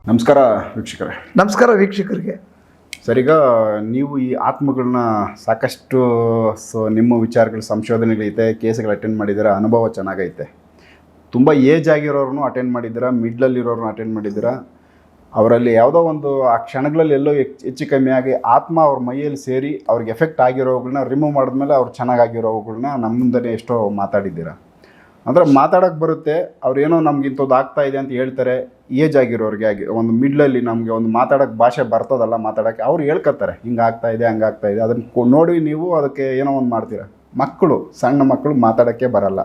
ನಮಸ್ಕಾರ ವೀಕ್ಷಕರೇ. ನಮಸ್ಕಾರ ವೀಕ್ಷಕರಿಗೆ. ಸರ್, ಈಗ ನೀವು ಈ ಆತ್ಮಗಳನ್ನ ಸಾಕಷ್ಟು ನಿಮ್ಮ ವಿಚಾರಗಳು ಸಂಶೋಧನೆಗಳೈತೆ, ಕೇಸ್ಗಳು ಅಟೆಂಡ್ ಮಾಡಿದ್ದೀರಾ, ಅನುಭವ ಚೆನ್ನಾಗೈತೆ. ತುಂಬ ಏಜ್ ಆಗಿರೋರನ್ನು ಅಟೆಂಡ್ ಮಾಡಿದ್ದೀರಾ, ಮಿಡ್ಲಲ್ಲಿರೋರನ್ನ ಅಟೆಂಡ್ ಮಾಡಿದ್ದೀರಾ. ಅವರಲ್ಲಿ ಯಾವುದೋ ಒಂದು ಆ ಕ್ಷಣಗಳಲ್ಲಿ ಎಲ್ಲೋ ಹೆಚ್ಚು ಕಮ್ಮಿ ಆಗಿ ಆತ್ಮ ಅವ್ರ ಮೈಯಲ್ಲಿ ಸೇರಿ ಅವ್ರಿಗೆ ಎಫೆಕ್ಟ್ ಆಗಿರೋವುಗಳನ್ನ ರಿಮೂವ್ ಮಾಡಿದ್ಮೇಲೆ ಅವ್ರು ಚೆನ್ನಾಗಿರೋವುಗಳನ್ನ ನಮ್ಮ ಮುಂದೆ ಎಷ್ಟೋ ಮಾತಾಡಿದ್ದೀರಾ. ಅಂದರೆ ಮಾತಾಡೋಕ್ಕೆ ಬರುತ್ತೆ, ಅವ್ರೇನೋ ನಮ್ಗೆ ಇಂಥದ್ದು ಆಗ್ತಾ ಇದೆ ಅಂತ ಹೇಳ್ತಾರೆ. ಏಜ್ ಆಗಿರೋರಿಗೆ ಒಂದು ಮಿಡ್ಲಲ್ಲಿ ನಮಗೆ ಒಂದು ಮಾತಾಡೋಕ್ಕೆ ಭಾಷೆ ಬರ್ತದಲ್ಲ, ಮಾತಾಡೋಕ್ಕೆ ಅವ್ರು ಹೇಳ್ಕೊತಾರೆ, ಹಿಂಗೆ ಆಗ್ತಾಯಿದೆ ಹಂಗೆ ಆಗ್ತಾಯಿದೆ. ಅದನ್ನು ನೋಡಿ ನೀವು ಅದಕ್ಕೆ ಏನೋ ಒಂದು ಮಾಡ್ತೀರ. ಮಕ್ಕಳು, ಸಣ್ಣ ಮಕ್ಕಳು ಮಾತಾಡೋಕ್ಕೆ ಬರಲ್ಲ.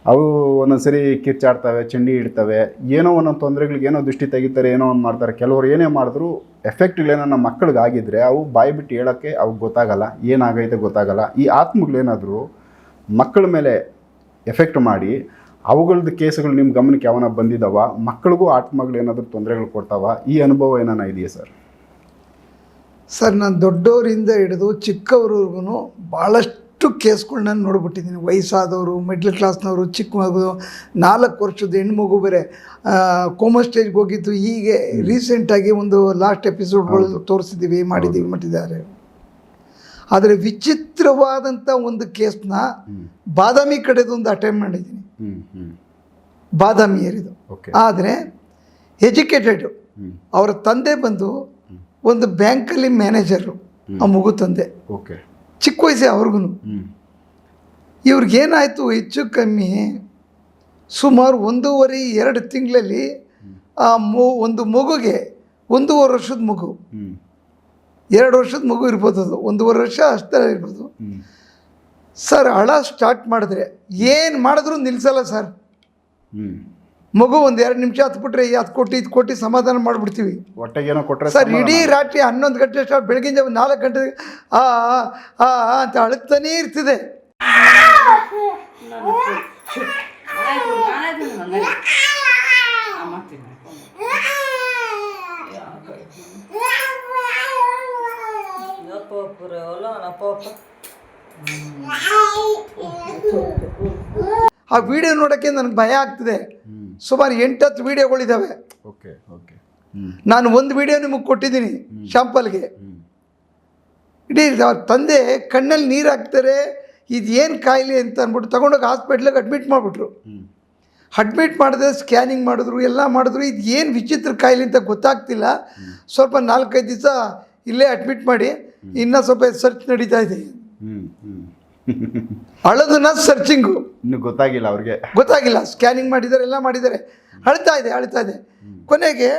ಅವು ಒಂದೊಂದು ಸರಿ ಕಿರ್ಚಾಡ್ತವೆ, ಚಂಡಿ ಇಡ್ತವೆ, ಏನೋ ಒಂದೊಂದು ತೊಂದರೆಗಳಿಗೆ ಏನೋ ದೃಷ್ಟಿ ತೆಗಿತಾರೆ, ಏನೋ ಒಂದು ಮಾಡ್ತಾರೆ. ಕೆಲವರು ಏನೇ ಮಾಡಿದ್ರು ಎಫೆಕ್ಟ್ಗಳೇನೋ ನಮ್ಮ ಮಕ್ಕಳಿಗೆ ಆಗಿದ್ದರೆ ಅವು ಬಾಯಿ ಬಿಟ್ಟು ಹೇಳೋಕ್ಕೆ ಅವ್ರಿಗೆ ಗೊತ್ತಾಗಲ್ಲ, ಏನಾಗೈತೆ ಗೊತ್ತಾಗಲ್ಲ. ಈ ಆತ್ಮಗಳೇನಾದರೂ ಮಕ್ಕಳ ಮೇಲೆ ಎಫೆಕ್ಟ್ ಮಾಡಿ ಅವುಗಳದ್ದು ಕೇಸುಗಳು ನಿಮ್ಮ ಗಮನಕ್ಕೆ ಯಾವನ ಬಂದಿದ್ದಾವ? ಮಕ್ಕಳಿಗೂ ಆತ್ಮಗಳು ಏನಾದರೂ ತೊಂದರೆಗಳು ಕೊಡ್ತಾವ? ಈ ಅನುಭವ ಏನಾನ ಇದೆಯಾ ಸರ್? ಸರ್, ನಾನು ದೊಡ್ಡವರಿಂದ ಹಿಡಿದು ಚಿಕ್ಕವ್ರಿಗೂ ಭಾಳಷ್ಟು ಕೇಸ್ಗಳನ್ನ ನೋಡ್ಬಿಟ್ಟಿದ್ದೀನಿ. ವಯಸ್ಸಾದವರು, ಮಿಡ್ಲ್ ಕ್ಲಾಸ್ನವರು, ಚಿಕ್ಕ ಮಗು, 4 ವರ್ಷದ ಹೆಣ್ಮಗು ಬೇರೆ ಕೋಮಾ ಸ್ಟೇಜ್ಗೆ ಹೋಗಿದ್ದು. ಹೀಗೆ ರೀಸೆಂಟಾಗಿ ಒಂದು ಲಾಸ್ಟ್ ಎಪಿಸೋಡ್ಗಳು ತೋರಿಸಿದ್ದೀವಿ, ಮಾಡಿದ್ದಾರೆ. ಆದರೆ ವಿಚಿತ್ರವಾದಂಥ ಒಂದು ಕೇಸ್ನ ಬಾದಾಮಿ ಕಡೆದೊಂದು ಅಟೆಂಡ್ ಮಾಡಿದ್ದೀನಿ. ಬಾದಾಮಿ ಏರಿದು. ಆದರೆ ಎಜುಕೇಟೆಡು. ಅವರ ತಂದೆ ಬಂದು ಒಂದು ಬ್ಯಾಂಕಲ್ಲಿ ಮ್ಯಾನೇಜರು, ಆ ಮಗು ತಂದೆ. ಚಿಕ್ಕ ವಯಸ್ಸೇ ಅವ್ರಿಗೂ. ಇವ್ರಿಗೇನಾಯಿತು, ಹೆಚ್ಚು ಕಮ್ಮಿ ಸುಮಾರು 1.5-2 ತಿಂಗಳಲ್ಲಿ ಆ ಒಂದು ಮಗುಗೆ 1.5 ವರ್ಷದ ಮಗು, 2 ವರ್ಷದ ಮಗು ಇರ್ಬೋದು, ಅದು 1.5 ವರ್ಷ ಅಷ್ಟೇ ಇರ್ಬೋದು. ಸರ್, ಹಳ ಸ್ಟಾರ್ಟ್ ಮಾಡಿದ್ರೆ ಏನು ಮಾಡಿದ್ರು ನಿಲ್ಲಿಸಲ್ಲ ಸರ್. ಮಗು ಒಂದು 2 ನಿಮಿಷ ಹತ್ಬಿಟ್ರೆ ಅದು ಕೊಟ್ಟು ಇದು ಕೊಟ್ಟು ಸಮಾಧಾನ ಮಾಡಿಬಿಡ್ತೀವಿ. ಹೊಟ್ಟೆಗೇನೋ ಕೊಟ್ಟರೆ ಸರ್, ಇಡೀ ರಾತ್ರಿ 11 ಗಂಟೆ ಸ್ಟಾರ್ಟ್, ಬೆಳಗಿನ ಜಾವ 4 ಗಂಟೆ ಅಂತ ಅಳುತ್ತಾನೇ ಇರ್ತದೆ. ಆ ವಿಡಿಯೋ ನೋಡೋಕ್ಕೆ ನನಗೆ ಭಯ ಆಗ್ತಿದೆ. ಸುಮಾರು 8-10 ವಿಡಿಯೋಗಳಿದ್ದಾವೆ. ನಾನು ಒಂದು ವಿಡಿಯೋ ನಿಮಗೆ ಕೊಟ್ಟಿದ್ದೀನಿ ಶಾಂಪಲ್ಗೆ. ಇಡೀ ಅವ್ರ ತಂದೆ ಕಣ್ಣಲ್ಲಿ ನೀರು ಹಾಕ್ತಾರೆ, ಇದು ಏನು ಕಾಯಿಲೆ ಅಂತ ಅಂದ್ಬಿಟ್ಟು ತಗೊಂಡೋಗಿ ಹಾಸ್ಪಿಟ್ಲಿಗೆ ಅಡ್ಮಿಟ್ ಮಾಡಿಬಿಟ್ರು. ಅಡ್ಮಿಟ್ ಮಾಡಿದ್ರೆ ಸ್ಕ್ಯಾನಿಂಗ್ ಮಾಡಿದ್ರು, ಎಲ್ಲ ಮಾಡಿದ್ರು. ಇದು ಏನು ವಿಚಿತ್ರ ಕಾಯಿಲೆ ಅಂತ ಗೊತ್ತಾಗ್ತಿಲ್ಲ. ಸ್ವಲ್ಪ 4-5 ದಿವಸ ಇಲ್ಲೇ ಅಡ್ಮಿಟ್ ಮಾಡಿ ಇನ್ನೂ ಸ್ವಲ್ಪ ಸರ್ಚ್ ನಡೀತಾ ಇದೆ. ಅಳೋದನ್ನ ಸರ್ಚಿಂಗು ಇನ್ನೂ ಗೊತ್ತಾಗಿಲ್ಲ, ಅವ್ರಿಗೆ ಗೊತ್ತಾಗಿಲ್ಲ. ಸ್ಕ್ಯಾನಿಂಗ್ ಮಾಡಿದ್ದಾರೆ, ಎಲ್ಲ ಮಾಡಿದ್ದಾರೆ. ಅಳ್ತಾ ಇದೆ. ಕೊನೆಗೆ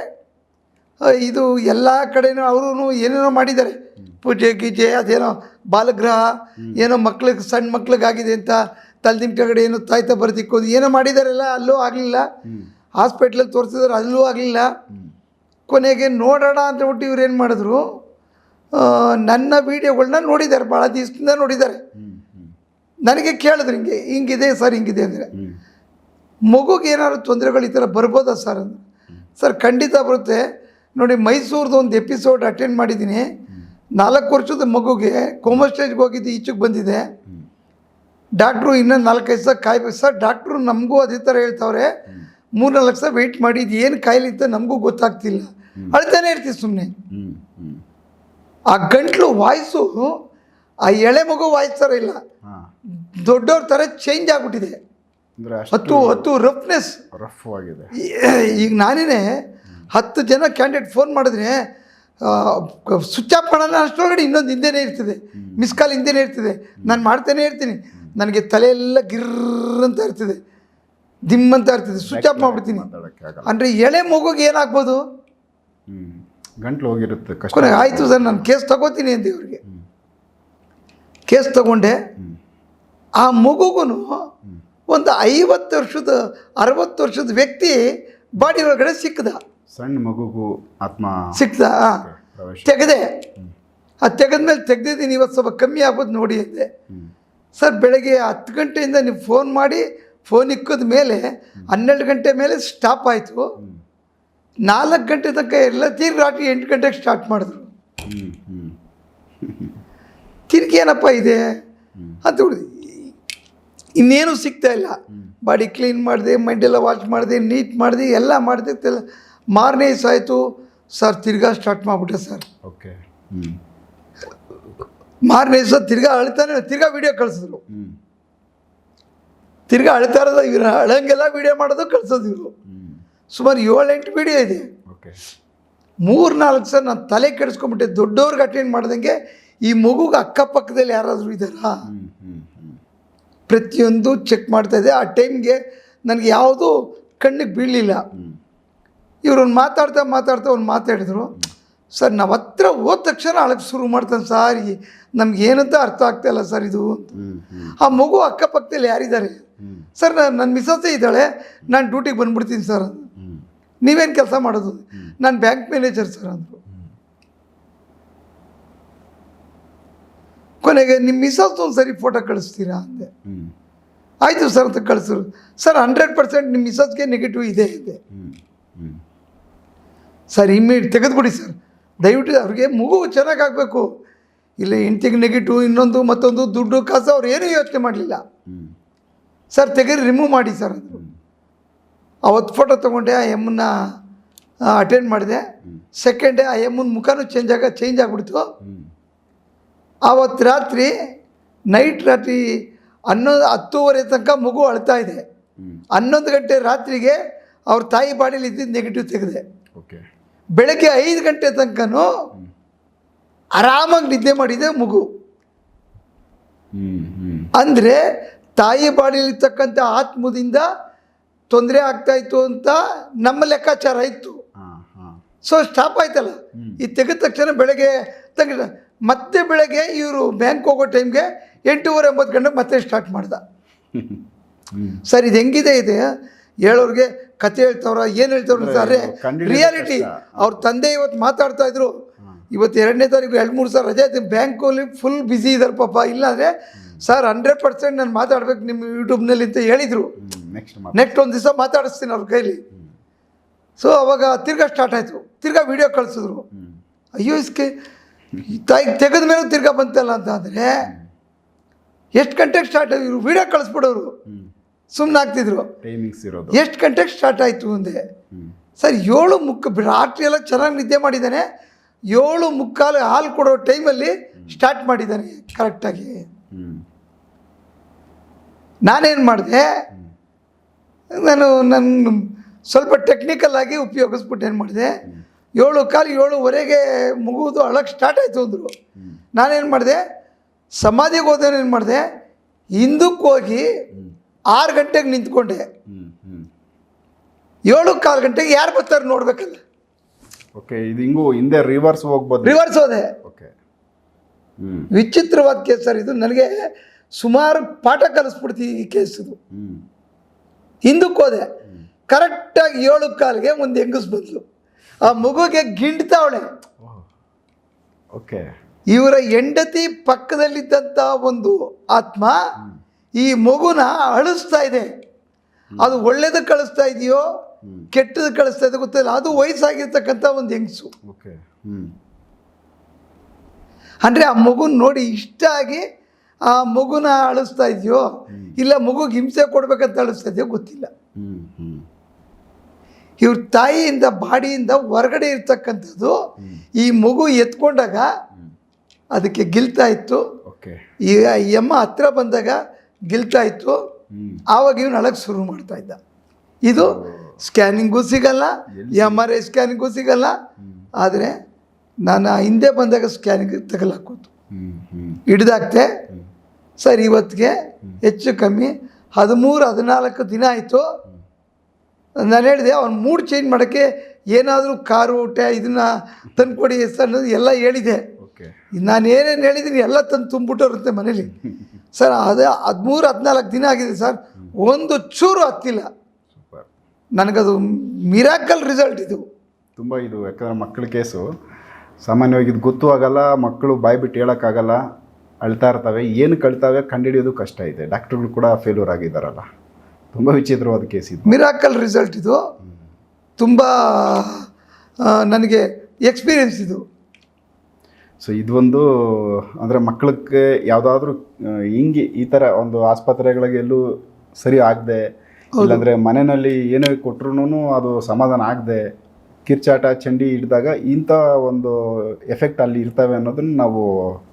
ಇದು ಎಲ್ಲ ಕಡೆನೂ ಅವರು ಏನೇನೋ ಮಾಡಿದ್ದಾರೆ, ಪೂಜೆ ಗೀಜೆ, ಅದೇನೋ ಬಾಲಗ್ರಹ, ಏನೋ ಮಕ್ಳಿಗೆ, ಸಣ್ಣ ಮಕ್ಳಿಗಾಗಿದೆ ಅಂತ ತಲೆದಿನ ಕೆಳಗಡೆ ಏನೋ ತಾಯ್ತ ಬರ್ದಿಕ್ಕೋದು ಏನೋ ಮಾಡಿದಾರೆಲ್ಲ. ಅಲ್ಲೂ ಆಗಲಿಲ್ಲ. ಹಾಸ್ಪಿಟ್ಲಲ್ಲಿ ತೋರಿಸಿದ್ರೆ ಅಲ್ಲೂ ಆಗಲಿಲ್ಲ. ಕೊನೆಗೆ ನೋಡೋಣ ಅಂತ ಬಿಟ್ಟು ಇವ್ರು ಏನು ಮಾಡಿದ್ರು, ನನ್ನ ವೀಡಿಯೋಗಳನ್ನ ನೋಡಿದ್ದಾರೆ, ಭಾಳ ದಿವಸದಿಂದ ನೋಡಿದ್ದಾರೆ. ನನಗೆ ಕೇಳಿದ್ರು, ಹಿಂಗಿದೆ ಸರ್, ಹಿಂಗಿದೆ ಅಂದರೆ. ಮಗುಗೆ ಏನಾದ್ರು ತೊಂದರೆಗಳು ಈ ಥರ ಬರ್ಬೋದಾ ಸರ್ ಅಂದರೆ. ಸರ್, ಖಂಡಿತ ಬರುತ್ತೆ. ನೋಡಿ, ಮೈಸೂರ್ದು ಒಂದು ಎಪಿಸೋಡ್ ಅಟೆಂಡ್ ಮಾಡಿದ್ದೀನಿ. 4 ವರ್ಷದ ಮಗುಗೆ ಕೋಮಾ ಸ್ಟೇಜ್ಗೆ ಹೋಗಿದ್ದು, ಈಚೆಗೆ ಬಂದಿದೆ. ಡಾಕ್ಟ್ರು ಇನ್ನೂ 4-5 ದಿವಸ ಕಾಯ್ಬೇಕು ಸರ್. ಡಾಕ್ಟ್ರು ನಮಗೂ ಅದೇ ಥರ ಹೇಳ್ತಾವ್ರೆ, 3-4 ದಿವಸ ವೆಯ್ಟ್ ಮಾಡಿ, ಇದು ಏನು ಕಾಯಿಲೆ ಅಂತ ನಮಗೂ ಗೊತ್ತಾಗ್ತಿಲ್ಲ. ಅಳ್ತಾನೆ ಇರ್ತೀವಿ ಸುಮ್ಮನೆ. ಆ ಗಂಟ್ಲು ವಾಯ್ಸು ಆ ಎಳೆ ಮಗು ವಾಯ್ಸ್ ಥರ ಇಲ್ಲ, ದೊಡ್ಡವ್ರ ಥರ ಚೇಂಜ್ ಆಗಿಬಿಟ್ಟಿದೆ. ಹತ್ತು ರಫ್ನೆಸ್ ರಫ್ ಆಗಿದೆ. ಈಗ ನಾನೇ 10 ಜನ ಕ್ಯಾಂಡಿಡೇಟ್ ಫೋನ್ ಮಾಡಿದ್ರೆ ಸ್ವಿಚ್ ಆಫ್ ಮಾಡೋಣ ಅಷ್ಟೊಳಗಡೆ ಇನ್ನೊಂದು ಹಿಂದೆನೇ ಇರ್ತದೆ, ಮಿಸ್ ಕಾಲ್ ಹಿಂದೆನೇ ಇರ್ತದೆ. ನಾನು ಮಾಡ್ತಾನೆ ಇರ್ತೀನಿ, ನನಗೆ ತಲೆಯೆಲ್ಲ ಗಿರ್ರ್ ಅಂತ ಇರ್ತದೆ, ದಿಮ್ ಅಂತ ಇರ್ತದೆ, ಸ್ವಿಚ್ ಆಫ್ ಮಾಡಿಬಿಡ್ತೀನಿ. ಅಂದರೆ ಎಳೆ ಮಗುಗೆ ಏನಾಗ್ಬೋದು, ಗಂಟ್ಲು ಹೋಗಿರುತ್ತೆ. ಕೊನೆಗೆ ಆಯಿತು ಸರ್, ನಾನು ಕೇಸ್ ತಗೋತೀನಿ ಅಂತ ಇವ್ರಿಗೆ ಕೇಸ್ ತಗೊಂಡೆ. ಆ ಮಗುಗೂ ಒಂದು 50 ವರ್ಷದ 60 ವರ್ಷದ ವ್ಯಕ್ತಿ ಬಾಡಿ ಒಳಗಡೆ ಸಿಕ್ಕದ. ಸಣ್ಣ ಮಗುಗೂ ಆತ್ಮ ಸಿಕ್ತ. ತೆಗೆದೆ. ಅದು ತೆಗೆದ್ಮೇಲೆ ತೆಗೆದಿದ್ದೀನಿ. ಇವತ್ತು ಸ್ವಲ್ಪ ಕಮ್ಮಿ ಆಗ್ಬೋದು ನೋಡಿ ಅಂದೆ. ಸರ್, ಬೆಳಗ್ಗೆ 10 ಗಂಟೆಯಿಂದ ನೀವು ಫೋನ್ ಮಾಡಿ, ಫೋನ್ ಇಕ್ಕಿದ ಮೇಲೆ 12 ಗಂಟೆ ಮೇಲೆ ಸ್ಟಾಪ್ ಆಯಿತು. 4 ಗಂಟೆ ತನಕ ಎಲ್ಲ ತೀರ್ಗಿ ರಾತ್ರಿ 8 ಗಂಟೆಗೆ ಸ್ಟಾರ್ಟ್ ಮಾಡಿದ್ರು. ತಿರ್ಗಿ ಏನಪ್ಪ ಇದೆ ಅಂತ ಹುಡುಗಿ, ಇನ್ನೇನು ಸಿಗ್ತಾ ಇಲ್ಲ. ಬಾಡಿ ಕ್ಲೀನ್ ಮಾಡಿದೆ, ಮೈಂಡೆಲ್ಲ ವಾಶ್ ಮಾಡಿದೆ, ನೀಟ್ ಮಾಡಿದೆ, ಎಲ್ಲ ಮಾಡಿದೆ. ಮಾರನೇ ದಿವಸ ಆಯಿತು ಸರ್, ತಿರ್ಗಾ ಸ್ಟಾರ್ಟ್ ಮಾಡಿಬಿಟ್ಟೆ ಸರ್. ಓಕೆ. ಮಾರನೇ ದಿವಸ ತಿರ್ಗಾ ಅಳ್ತಾನೆ, ತಿರ್ಗಾ ವಿಡಿಯೋ ಕಳಿಸಿದ್ರು. ತಿರ್ಗಾ ಅಳ್ತಾ ಇರೋದು ಇವ್ರು, ಅಳಂಗೆಲ್ಲ ವಿಡಿಯೋ ಮಾಡೋದು ಕಳಿಸೋದು ಇವರು. ಸುಮಾರು 7-8 ವಿಡಿಯೋ ಇದೆ. 3-4 ಸಲ ನಾನು ತಲೆ ಕೆಡಿಸ್ಕೊಂಡ್ಬಿಟ್ಟೆ. ದೊಡ್ಡವ್ರಿಗೆ ಅಟೆಂಡ್ ಮಾಡ್ದಂಗೆ ಈ ಮಗುಗೆ ಅಕ್ಕಪಕ್ಕದಲ್ಲಿ ಯಾರಾದರೂ ಇದ್ದಾರಾ ಪ್ರತಿಯೊಂದು ಚೆಕ್ ಮಾಡ್ತಾಯಿದ್ದೆ. ಆ ಟೈಮ್ಗೆ ನನಗೆ ಯಾವುದೂ ಕಣ್ಣಿಗೆ ಬೀಳಲಿಲ್ಲ. ಇವ್ರು ಮಾತಾಡ್ತಾ ಒಂದು ಮಾತಾಡಿದ್ರು, ಸರ್ ನಾವು ಹತ್ರ ಹೋದ ತಕ್ಷಣ ಅಳಕ್ಕೆ ಶುರು ಮಾಡ್ತಾನೆ ಸರ್, ನಮ್ಗೆ ಏನಂತ ಅರ್ಥ ಆಗ್ತಾಯಿಲ್ಲ ಸರ್ ಇದು ಅಂತ. ಆ ಮಗು ಅಕ್ಕಪಕ್ಕದಲ್ಲಿ ಯಾರಿದ್ದಾರೆ ಸರ್? ನನ್ನ ಮಿಸಸ್ಸೇ ಇದ್ದಾಳೆ, ನಾನು ಡ್ಯೂಟಿಗೆ ಬಂದ್ಬಿಡ್ತೀನಿ ಸರ್ ಅಂದರು. ನೀವೇನು ಕೆಲಸ ಮಾಡೋದು? ನಾನು ಬ್ಯಾಂಕ್ ಮ್ಯಾನೇಜರ್ ಸರ್ ಅಂದರು. ಕೊನೆಗೆ ನಿಮ್ಮ ಮಿಸಸ್ ಒಂದು ಸರಿ ಫೋಟೋ ಕಳಿಸ್ತೀರಾ ಅಂದೆ. ಆಯಿತು ಸರ್ ಅಂತ ಕಳಿಸಿದ್ರು. ಸರ್ 100% ನಿಮ್ಮ ಮಿಸಸ್ಗೆ ನೆಗೆಟಿವ್ ಇದೆ ಇದೆ ಸರ್, ಇಮ್ಮಿಡಿಯೇಟ್ ತೆಗೆದುಬಿಡಿ ಸರ್ ದಯವಿಟ್ಟು. ಅವ್ರಿಗೆ ಮಗು ಚೆನ್ನಾಗಾಗಬೇಕು. ಇಲ್ಲ ಹೆಂಡ್ತಿಗೆ ನೆಗೆಟಿವ್, ಇನ್ನೊಂದು ಮತ್ತೊಂದು, ದುಡ್ಡು ಕಾಸು ಅವ್ರು ಏನೂ ಯೋಚನೆ ಮಾಡಲಿಲ್ಲ. ಸರ್ ತೆಗೆದು ರಿಮೂವ್ ಮಾಡಿ ಸರ್ ಅಂದರು. ಅವತ್ತು ಫೋಟೋ ತೊಗೊಂಡೆ, ಆ ಎಮ್ಮನ್ನ ಅಟೆಂಡ್ ಮಾಡಿದೆ. ಸೆಕೆಂಡ್ ಡೇ ಆ ಎಮ್ಮನ ಮುಖನೂ ಚೇಂಜ್ ಆಗಿಬಿಡ್ತು. ಆವತ್ತು ರಾತ್ರಿ ರಾತ್ರಿ 10:30 ತನಕ ಮಗು ಅಳ್ತಾ ಇದೆ. 11 ಗಂಟೆ ರಾತ್ರಿಗೆ ಅವ್ರ ತಾಯಿ ಬಾಡಿಲಿ ಇದ್ದಿದ್ದು ನೆಗೆಟಿವ್ ತೆಗೆದೆ. ಬೆಳಗ್ಗೆ 5 ಗಂಟೆ ತನಕನೂ ಆರಾಮಾಗಿ ನಿದ್ದೆ ಮಾಡಿದೆ ಮಗು. ಅಂದರೆ ತಾಯಿ ಬಾಡಿಲಿರ್ತಕ್ಕಂಥ ಆತ್ಮದಿಂದ ತೊಂದರೆ ಆಗ್ತಾಯಿತ್ತು ಅಂತ ನಮ್ಮ ಲೆಕ್ಕಾಚಾರ ಇತ್ತು. ಸೊ ಸ್ಟಾಪ್ ಆಯ್ತಲ್ಲ. ಇದು ತೆಗೆದ ತಕ್ಷಣ ಬೆಳಗ್ಗೆ ಮತ್ತೆ ಬೆಳಗ್ಗೆ ಇವರು ಬ್ಯಾಂಕ್ ಹೋಗೋ ಟೈಮ್ಗೆ 8:30-9 ಗಂಟೆಗೆ ಮತ್ತೆ ಸ್ಟಾರ್ಟ್ ಮಾಡ್ದ. ಸರ್ ಇದು ಹೆಂಗಿದೆ ಇದೆ ಹೇಳೋರಿಗೆ ಕತೆ ಹೇಳ್ತವ್ರ, ಏನು ಹೇಳ್ತವ್ರ ಸರ್? ರಿಯಾಲಿಟಿ. ಅವ್ರ ತಂದೆ ಇವತ್ತು ಮಾತಾಡ್ತಾ ಇದ್ರು, ಇವತ್ತು 2ನೇ ತಾರೀಕು 2-3 ಸಾವಿರ ರಜೆ ಆಯ್ತು, ಬ್ಯಾಂಕಲ್ಲಿ ಫುಲ್ ಬ್ಯುಸಿ ಇದ್ದಾರೆ ಪಾಪ. ಇಲ್ಲಾಂದರೆ ಸರ್ 100% ನಾನು ಮಾತಾಡ್ಬೇಕು ನಿಮ್ಮ ಯೂಟ್ಯೂಬ್ನಲ್ಲಿ ಅಂತ ಹೇಳಿದರು. ನೆಕ್ಸ್ಟ್ ಒಂದು ದಿವಸ ಮಾತಾಡಿಸ್ತೀನಿ ಅವ್ರ ಕೈಲಿ. ಸೊ ಅವಾಗ ತಿರ್ಗಾ ಸ್ಟಾರ್ಟ್ ಆಯಿತು. ತಿರ್ಗಾ ವಿಡಿಯೋ ಕಳಿಸಿದ್ರು. ಅಯ್ಯೋ ಇಸ್ಕೆ ತಾಯಿಗೆ ತೆಗೆದ ಮೇಲೆ ತಿರ್ಗಾ ಬಂತಲ್ಲ ಅಂತ. ಅಂದರೆ ಎಷ್ಟು ಗಂಟೆಗೆ ಸ್ಟಾರ್ಟ್ ಆಗಿ ಇವರು ವಿಡಿಯೋ ಕಳಿಸ್ಬಿಡೋರು, ಸುಮ್ಮನೆ ಆಗ್ತಿದ್ರು. ಎಷ್ಟು ಗಂಟೆಗೆ ಸ್ಟಾರ್ಟ್ ಆಯಿತು ಅಂದೆ. ಸರ್ 7:30 ರಾತ್ರಿ ಎಲ್ಲ ಚೆನ್ನಾಗಿ ನಿದ್ದೆ ಮಾಡಿದ್ದಾನೆ. 7:45 ಹಾಲು ಕೊಡೋ ಟೈಮಲ್ಲಿ ಸ್ಟಾರ್ಟ್ ಮಾಡಿದ್ದಾನೆ ಕರೆಕ್ಟಾಗಿ. ನಾನೇನು ಮಾಡಿದೆ, ನಾನು ಸ್ವಲ್ಪ ಟೆಕ್ನಿಕಲ್ ಆಗಿ ಉಪಯೋಗಿಸ್ಬಿಟ್ಟು ಏನು ಮಾಡಿದೆ, 7:15-7:30ಗೆ ಮುಗಿದು ಅಳಕ್ಕೆ ಸ್ಟಾರ್ಟ್ ಆಯಿತು ಅಂದರು. ನಾನೇನು ಮಾಡಿದೆ, ಸಮಾಧಿಗೆ ಹೋದೇನು ಮಾಡಿದೆ, ಹಿಂದಕ್ಕೆ ಹೋಗಿ 6 ಗಂಟೆಗೆ ನಿಂತ್ಕೊಂಡೆ. 7:15 ಗಂಟೆಗೆ ಯಾರು ಬರ್ತಾರೆ ನೋಡ್ಬೇಕಲ್ಲ. ಓಕೆ, ಇದು ಹಿಂಗೂ ಹಿಂದೆ ರಿವರ್ಸ್ ಹೋಗ್ಬೋದು. ರಿವರ್ಸ್ ಹೋದೆ. ಓಕೆ, ವಿಚಿತ್ರವಾದ ಕೇಸ್ ಸರ್ ಇದು. ನನಗೆ ಸುಮಾರು ಪಾಠ ಕಲಿಸ್ಬಿಡ್ತೀವಿ ಈ ಕೇಸ್ ಇದು. ಹಿಂದಕ್ಕೆ ಹೋದೆ, ಕರೆಕ್ಟಾಗಿ 7:15ಗೆ ಒಂದು ಹೆಂಗಸ್ ಬಂದ್ಲು. ಆ ಮಗುಗೆ ಗಿಂಡ್ತಾವಳೆ. ಓಕೆ, ಇವರ ಹೆಂಡತಿ ಪಕ್ಕದಲ್ಲಿದ್ದಂಥ ಒಂದು ಆತ್ಮ ಈ ಮಗುನ ಅಳಿಸ್ತಾ ಇದೆ. ಅದು ಒಳ್ಳೇದು ಕಳಿಸ್ತಾ ಇದೆಯೋ ಕೆಟ್ಟದ್ದು ಕಳಿಸ್ತಾ ಇದೆ ಗೊತ್ತಿಲ್ಲ. ಅದು ವಯಸ್ಸಾಗಿರ್ತಕ್ಕಂಥ ಒಂದು ಹೆಂಗಸು. ಅಂದರೆ ಆ ಮಗುನ ನೋಡಿ ಇಷ್ಟ ಆಗಿ ಆ ಮಗುನ ಅಳಿಸ್ತಾ ಇದೆಯೋ ಇಲ್ಲ ಮಗುಗೆ ಹಿಂಸೆ ಕೊಡ್ಬೇಕಂತ ಅಳಿಸ್ತಾ ಇದೆಯೋ ಗೊತ್ತಿಲ್ಲ. ಇವ್ರ ತಾಯಿಯಿಂದ ಬಾಡಿಯಿಂದ ಹೊರಗಡೆ ಇರ್ತಕ್ಕಂಥದ್ದು ಈ ಮಗು ಎತ್ಕೊಂಡಾಗ ಅದಕ್ಕೆ ಗಿಲ್ತಾ ಇತ್ತು. ಈಗ ಈ ಅಮ್ಮ ಹತ್ರ ಬಂದಾಗ ಗಿಲ್ತಾ ಇತ್ತು. ಆವಾಗ ಇವನು ಅಳಕ್ಕೆ ಶುರು ಮಾಡ್ತಾ ಇದ್ದ. ಇದು ಸ್ಕ್ಯಾನಿಂಗೂ ಸಿಗಲ್ಲ, MRI ಸ್ಕ್ಯಾನಿಂಗೂ ಸಿಗಲ್ಲ. ಆದರೆ ನಾನು ಹಿಂದೆ ಬಂದಾಗ ಸ್ಕ್ಯಾನಿಂಗ್ ತಗಲಾಕೋತು, ಹಿಡ್ದಾಕ್ತೆ. ಸರ್ ಇವತ್ತಿಗೆ ಹೆಚ್ಚು ಕಮ್ಮಿ 13-14 ದಿನ ಆಯಿತು. ನಾನು ಹೇಳಿದೆ ಅವ್ನು ಮೂಡ್ ಚೇಂಜ್ ಮಾಡೋಕ್ಕೆ ಏನಾದರೂ ಕಾರು ಇದನ್ನು ತಂದುಕೊಡಿ ಅನ್ನೋದು ಎಲ್ಲ ಹೇಳಿದೆ. ನಾನು ಏನೇನು ಹೇಳಿದ್ದೀನಿ ಎಲ್ಲ ತಂದು ತುಂಬಿಟ್ಟವ್ರಂತೆ ಮನೇಲಿ. ಸರ್ ಅದು 13-14 ದಿನ ಆಗಿದೆ ಸರ್, ಒಂದು ಚೂರು ಹತ್ತಿಲ್ಲ. ನನಗದು ಮಿರಾಕಲ್ ರಿಸಲ್ಟ್ ಇದು. ತುಂಬ ಇದು ಯಾಕಂದರೆ ಮಕ್ಕಳ ಕೇಸು ಸಾಮಾನ್ಯವಾಗಿ ಇದು ಗೊತ್ತೂ ಆಗಲ್ಲ, ಮಕ್ಕಳು ಬಾಯಿ ಬಿಟ್ಟು ಹೇಳೋಕ್ಕಾಗಲ್ಲ, ಅಳ್ತಾ ಇರ್ತವೆ. ಏನು ಕಳ್ತಾವೆ ಕಂಡುಹಿಡಿಯೋದು ಕಷ್ಟ ಇದೆ. ಡಾಕ್ಟ್ರುಗಳು ಕೂಡ ಫೇಲ್ಯೂರ್ ಆಗಿದ್ದಾರಲ್ಲ. ತುಂಬ ವಿಚಿತ್ರವಾದ ಕೇಸ್ ಇದು. ಮಿರಾಕಲ್ ರಿಸಲ್ಟ್ ಇದು. ತುಂಬ ನನಗೆ ಎಕ್ಸ್ಪೀರಿಯನ್ಸ್ ಇದು. ಸೊ ಇದೊಂದು ಅಂದರೆ ಮಕ್ಕಳಿಗೆ ಯಾವುದಾದ್ರೂ ಹಿಂಗೆ ಈ ಥರ ಒಂದು ಆಸ್ಪತ್ರೆಗಳಿಗೆ ಎಲ್ಲೂ ಸರಿ ಆಗದೆ, ಇಲ್ಲಾಂದರೆ ಮನೆಯಲ್ಲಿ ಏನೇ ಕೊಟ್ಟರು ಅದು ಸಮಾಧಾನ ಆಗದೆ ಕಿರ್ಚಾಟ ಚಂಡಿ ಹಿಡಿದಾಗ ಇಂಥ ಒಂದು ಎಫೆಕ್ಟ್ ಅಲ್ಲಿ ಇರ್ತವೆ ಅನ್ನೋದನ್ನ ನಾವು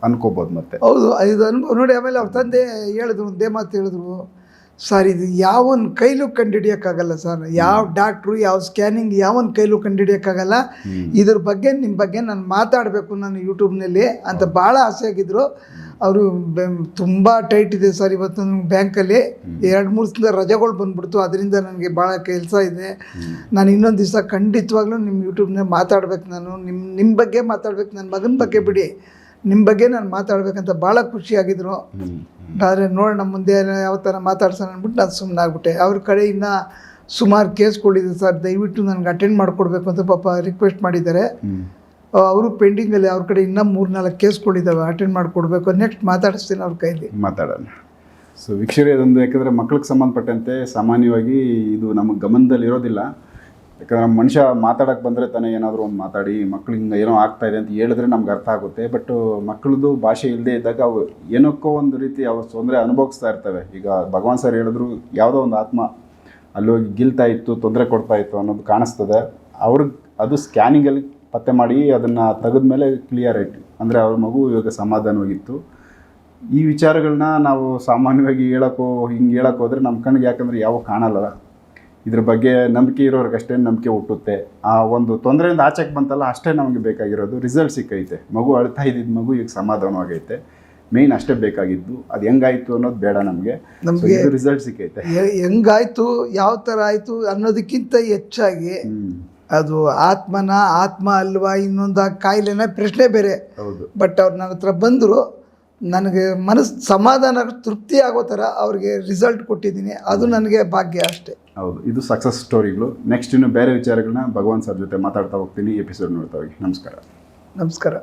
ಅನ್ಕೋಬೋದು ಮತ್ತೆ. ಹೌದು, ಇದು ಅನುಭವ ನೋಡಿ. ಆಮೇಲೆ ಅವ್ರ ತಂದೆ ಹೇಳಿದ್ರು, ಒಂದೇ ಮಾತು ಹೇಳಿದ್ರು, ಸರ್ ಇದು ಯಾವನ ಕೈಲೂ ಕಂಡುಹಿಡಿಯೋಕ್ಕಾಗಲ್ಲ ಸರ್, ಯಾವ ಡಾಕ್ಟ್ರು ಯಾವ ಸ್ಕ್ಯಾನಿಂಗ್ ಯಾವನ ಕೈಲೂ ಕಂಡುಹಿಡಿಯೋಕ್ಕಾಗಲ್ಲ. ಇದ್ರ ಬಗ್ಗೆ ನಿಮ್ಮ ಬಗ್ಗೆ ನಾನು ಮಾತಾಡಬೇಕು ನಾನು ಯೂಟ್ಯೂಬ್ನಲ್ಲಿ ಅಂತ ಭಾಳ ಆಸೆ ಆಗಿದ್ರು. ಅವರು ತುಂಬ ಟೈಟ್ ಇದೆ ಸರ್ ಇವತ್ತು ನನಗೆ ಬ್ಯಾಂಕಲ್ಲಿ 2-3 ದಿವಸ ರಜೆಗಳು ಬಂದ್ಬಿಡ್ತು, ಅದರಿಂದ ನನಗೆ ಭಾಳ ಕೆಲಸ ಇದೆ. ನಾನು ಇನ್ನೊಂದು ದಿವಸ ಖಂಡಿತವಾಗ್ಲೂ ನಿಮ್ಮ ಯೂಟ್ಯೂಬ್ನಾಗ ಮಾತಾಡ್ಬೇಕು, ನಾನು ನಿಮ್ಮ ಬಗ್ಗೆ ಮಾತಾಡ್ಬೇಕು, ನನ್ನ ಮಗನ ಬಗ್ಗೆ ಬಿಡಿ, ನಿಮ್ಮ ಬಗ್ಗೆ ನಾನು ಮಾತಾಡ್ಬೇಕಂತ ಭಾಳ ಖುಷಿಯಾಗಿದ್ರು. ಆದರೆ ನೋಡೋಣ ಮುಂದೆ ಯಾವ ಥರ ಮಾತಾಡ್ಸೋಣ ಅಂದ್ಬಿಟ್ಟು ನಾನು ಸುಮ್ಮನೆ ಆಗ್ಬಿಟ್ಟೆ. ಅವ್ರ ಕಡೆ ಇನ್ನೂ ಸುಮಾರು ಕೇಸ್ಗಳಿದೆ ಸರ್, ದಯವಿಟ್ಟು ನನಗೆ ಅಟೆಂಡ್ ಮಾಡಿಕೊಡ್ಬೇಕು ಅಂತ ಪಾಪ ರಿಕ್ವೆಸ್ಟ್ ಮಾಡಿದ್ದಾರೆ. ಅವರು ಪೆಂಡಿಂಗಲ್ಲಿ ಅವ್ರ ಕಡೆ ಇನ್ನೂ 3-4 ಕೇಸ್ಗಳಿದ್ದಾವೆ, ಅಟೆಂಡ್ ಮಾಡಿಕೊಡ್ಬೇಕು. ನೆಕ್ಸ್ಟ್ ಮಾತಾಡಿಸ್ತೀನಿ ಅವ್ರ ಕೈಲಿ, ಮಾತಾಡೋಣ. ಸೊ ವೀಕ್ಷಕರೇ, ಅದೊಂದು ಯಾಕಂದರೆ ಮಕ್ಳಿಗೆ ಸಂಬಂಧಪಟ್ಟಂತೆ ಸಾಮಾನ್ಯವಾಗಿ ಇದು ನಮಗೆ ಗಮನದಲ್ಲಿ ಇರೋದಿಲ್ಲ. ಯಾಕಂದರೆ ನಮ್ಮ ಮನುಷ್ಯ ಮಾತಾಡೋಕ್ಕೆ ಬಂದರೆ ತಾನೇ ಏನಾದರೂ ಒಂದು ಮಾತಾಡಿ ಮಕ್ಳಿಗೆ ಏನೋ ಆಗ್ತಾ ಇದೆ ಅಂತ ಹೇಳಿದ್ರೆ ನಮ್ಗೆ ಅರ್ಥ ಆಗುತ್ತೆ. ಬಟ್ ಮಕ್ಕಳದು ಭಾಷೆ ಇಲ್ಲದೆ ಇದ್ದಾಗ ಅವು ಏನಕ್ಕೋ ಒಂದು ರೀತಿ ಅವು ತೊಂದರೆ ಅನುಭವಿಸ್ತಾ ಇರ್ತವೆ. ಈಗ ಭಗವಾನ್ ಸರ್ ಹೇಳಿದ್ರು, ಯಾವುದೋ ಒಂದು ಆತ್ಮ ಅಲ್ಲೋಗಿ ಗಿಲ್ತಾ ಇತ್ತು, ತೊಂದರೆ ಕೊಡ್ತಾ ಇತ್ತು ಅನ್ನೋದು ಕಾಣಿಸ್ತದೆ. ಅವ್ರಿಗೆ ಅದು ಸ್ಕ್ಯಾನಿಂಗಲ್ಲಿ ಪತ್ತೆ ಮಾಡಿ ಅದನ್ನು ತೆಗೆದ್ಮೇಲೆ ಕ್ಲಿಯರ್ ಆಯಿತು, ಅಂದರೆ ಅವ್ರ ಮಗು ಇವಾಗ ಸಮಾಧಾನವಾಗಿತ್ತು. ಈ ವಿಚಾರಗಳನ್ನ ನಾವು ಸಾಮಾನ್ಯವಾಗಿ ಹಿಂಗೆ ಹೇಳೋಕೆ ಹೋದರೆ ನಮ್ಮ ಕಣ್ಣಿಗೆ ಯಾಕಂದರೆ ಯಾವ ಕಾಣಲ್ಲ. ಇದ್ರ ಬಗ್ಗೆ ನಂಬಿಕೆ ಇರೋರಿಗೆ ಅಷ್ಟೇ ನಂಬಿಕೆ ಹುಟ್ಟುತ್ತೆ. ಆ ಒಂದು ತೊಂದರೆಯಿಂದ ಆಚೆಗೆ ಬಂತಲ್ಲ, ಅಷ್ಟೇ ನಮಗೆ ಬೇಕಾಗಿರೋದು. ರಿಸಲ್ಟ್ ಸಿಕ್ಕೈತೆ, ಮಗು ಅಳ್ತಾ ಇದ್ದಿದ್ದು ಮಗು ಈಗ ಸಮಾಧಾನವಾಗೈತೆ, ಮೇಯ್ನ್ ಅಷ್ಟೇ ಬೇಕಾಗಿದ್ದು. ಅದು ಹೆಂಗಾಯಿತು ಅನ್ನೋದು ಬೇಡ ನಮಗೆ ರಿಸಲ್ಟ್ ಸಿಕ್ಕೈತೆ. ಹೆಂಗಾಯಿತು, ಯಾವ ಥರ ಆಯಿತು ಅನ್ನೋದಕ್ಕಿಂತ ಹೆಚ್ಚಾಗಿ ಅದು ಆತ್ಮ ಅಲ್ವಾ ಇನ್ನೊಂದು ಕಾಯಿಲೆನ ಪ್ರಶ್ನೆ ಬೇರೆ. ಬಟ್ ಅವ್ರು ನನ್ನ ಹತ್ರ ಬಂದರು, ನನಗೆ ಮನಸ್ಸು ಸಮಾಧಾನ ತೃಪ್ತಿ ಆಗೋ ಥರ ಅವ್ರಿಗೆ ರಿಸಲ್ಟ್ ಕೊಟ್ಟಿದ್ದೀನಿ, ಅದು ನನಗೆ ಭಾಗ್ಯ ಅಷ್ಟೇ. ಹೌದು, ಇದು ಸಕ್ಸಸ್ ಸ್ಟೋರಿಗಳು. ನೆಕ್ಸ್ಟ್ ಇನ್ನು ಬೇರೆ ವಿಚಾರಗಳನ್ನ ಭಗವಾನ್ ಸರ್ ಜೊತೆ ಮಾತಾಡ್ತಾ ಹೋಗ್ತೀನಿ, ಎಪಿಸೋಡ್ ನೋಡ್ತಾ ಹೋಗಿ. ನಮಸ್ಕಾರ.